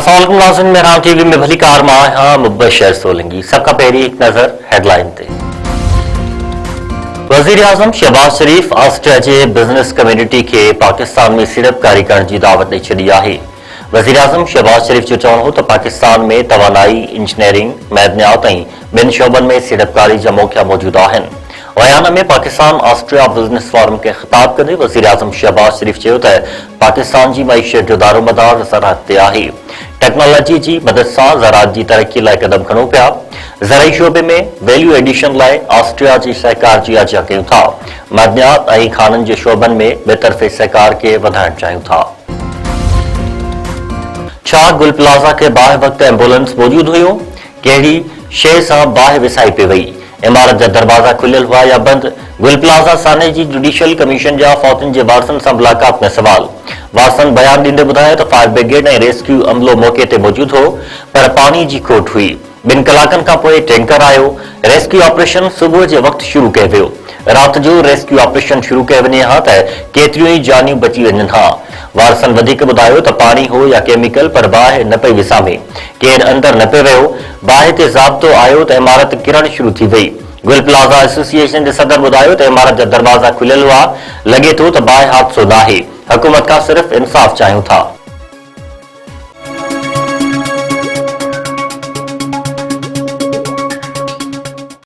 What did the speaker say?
अस्सलाम नाज़रीन, मेहरान टीवी में भली कार मां मुबशर सोलंगी। सबका पहली एक नजर हेडलाइन ते। वज़ीर आज़म शहबाज शरीफ ऑस्ट्रिया के बिजनेस कम्युनिटी के पाकिस्तान में सीड़पकारी करण की दावत ॾेई छॾी आहे। वज़ीर आज़म शहबाज शरीफ जो चवणो हो त पाकिस्तान में तवानाई, इंजीनियरिंग, मैदनियात ऐं ॿिनि शोबनि में सीड़पकारी जा मौक़िया मौजूद आहिनि। बयान में पाकिस्तान ऑस्ट्रिया बिजनेस फोरम के खिताब कंदे वज़ीर आज़म शहबाज शरीफ चयो त पाकिस्तान की मईशत जो दारोमदार ज़राअत ते आहे। टेक्नोलॉजी की मदद से ज़राअत की तरक्की लाइ कदम खणो पिया। ज़राई शोबे में वैल्यू एडिशन लाइ ऑस्ट्रिया की सहकार की आजा कयूं था। मदनियात ऐं खाननि के शोबनि में बेतरफ़े सहकार के वधाइण चाहियूं था। छा गुल प्लाज़ा के बाहि वक्त एम्बुलेंस मौजूद हुयो? कहिड़ी शइ सां बाहि विसाई पे वई? इमारत जा दरवाजा खुलियल हुआ या बंद? गुल प्लाज़ा साने जी जुडिशियल कमीशन जा फौतन के वारसन से मुलाकात में सवाल। वारसन बयान ॾींदे ॿुधायो त फायर ब्रिगेड ऐं रेस्क्यू अमलो मौक़े ते मौजूद हो, पर पानी की खोट हुई। 2 कलाकनि खां पोइ टैंकर आयो। रेस्क्यू ऑपरेशन सुबुह के वक्त शुरू कयो वियो। रात जो रेस्क्यू ऑपरेशन शुरू कयो वञे हा त केतिरियूं ई जानियूं बची वञनि हा। वारसन वधीक ॿुधायो त पानी हो या केमिकल, पर बाहि न पई विसामे। केर अंदर न पे वियो। बाहि ते ज़ाब्तो आयो त इमारत किरण शुरू थी वई। गुल प्लाज़ा एसोसिएशन के सदर ॿुधायो त इमारत जा दरवाजा खुलियल हुआ। लगे थो त बाहि हादसो नाहे। हुकूमत खां सिर्फ़ इंसाफ़ चाहियूं था।